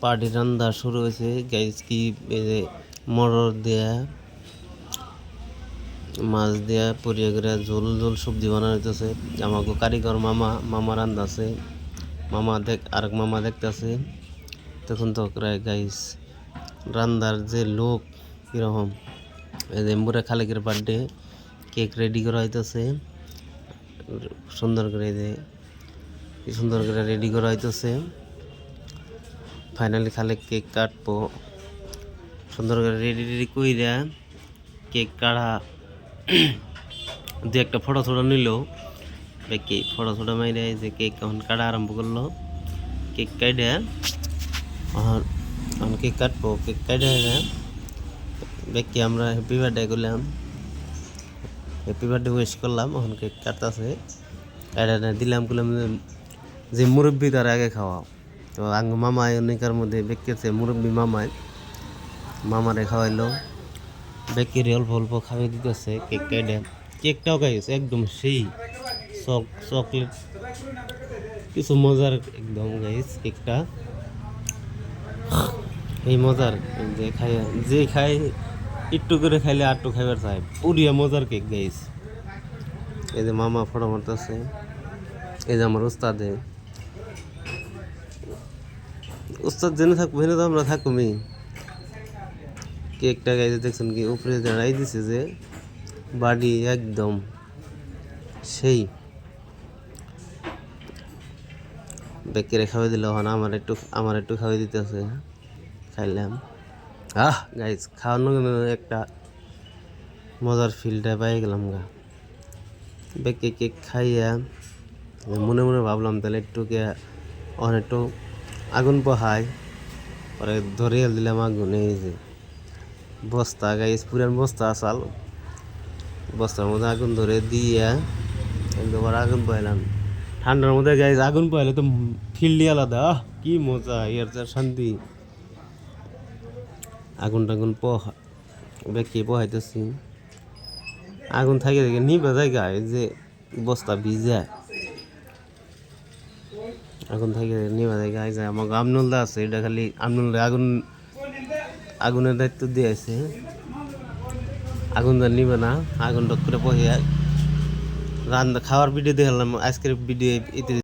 Party রান্না শুরু হয়েছে গাইস। কি মটর দেয়া মাছ দেয়া পরিয়া করে ঝোল ঝোল সবজি বানানো হইতেছে। আমাকে কারিগর মামা রান্নাছে। আরেক মামা দেখতেছে। তখন তো গাইস রান্নার যে লোক কিরকম। এই যে মুরা খালেকের বার্থডে কেক রেডি করা হইতেছে সুন্দর করে। কি সুন্দর করে রেডি করা হইতেছে। ফাইনালি খালেক কেক কাটবো সুন্দর করে রেডি কইরা কেক কাটা দু একটা ফটো ছোটো নিল। কেক ফটো ছোটো মাইরে যে কেক এখন কাটা আরম্ভ করলো। কেক কাটে এখন কেক কাটবো। কেক কাটে দেখি আমরা হ্যাপি বার্থডে করলাম, হ্যাপি বার্থডে উইশ করলাম। এখন কেক কাটতেছে কাটা দিলাম করলাম যে মুরব্বী তার আগে খাওয়া। তো আঙ্গ মামায় অনেকের মধ্যে বেঁকেছে মুরব্বী মামারে খাওয়াইলো। বেঁকেরে অল্প অল্প খাওয়াই দিতেছে কেক কাটে। কেকটাও খাইছে একদম সেই চকলেট কিছু মজার একদম গাইস। কেকটা এই মজার যে খাই একটু করে খাইলে আটটু খাইবার চাই পুরিয়া মজার কেক গাইস। এই যে মামা ফটো মারতেছে। এই যে আমার উস্তাদ জেনে থাকবো হেনে তো আমরা থাকুমি। কেকটা গাইতে দেখছেন কি উপরে দাঁড়াই দিছে যে বাড়ি একদম সেই। বেকেরে খাওয়াই দিল। এখন আমার একটু খাওয়াই দিতেছে। খাইলাম গাইজ খাওয়ানো একটা মজার ফিলটা পাই গেলাম গা। বেকে কেক খাইয়া মনে মনে ভাবলাম তাহলে একটু আগুন পোহাই। পরে ধরে দিলাম আগুন। এই যে বস্তা গাইজ পুরান বস্তা আসাল বস্তার মধ্যে আগুন ধরে দিয়া একবার আগুন পোহাইলাম। ঠান্ডার মধ্যে গাইজ আগুন পোহাইলে তো ফিল্ডই আলাদা। কি মজা এর শান্তি। আগুন টাগুন বেঁকে পোহাইতেছি। আগুন থাকে নিবা জায়গায় যে বস্তা ভিজা আগুন থাকে নিবা জায়গায় যায়। আমার আমনুলদা আছে এটা খালি আমনুলদা আগুনের দায়িত্ব দিয়েছে। আগুনটা নিবে না। আগুন টক করে পোহিয়া রান্না খাওয়ার ভিডিও দেখলাম আজকের ভিডিও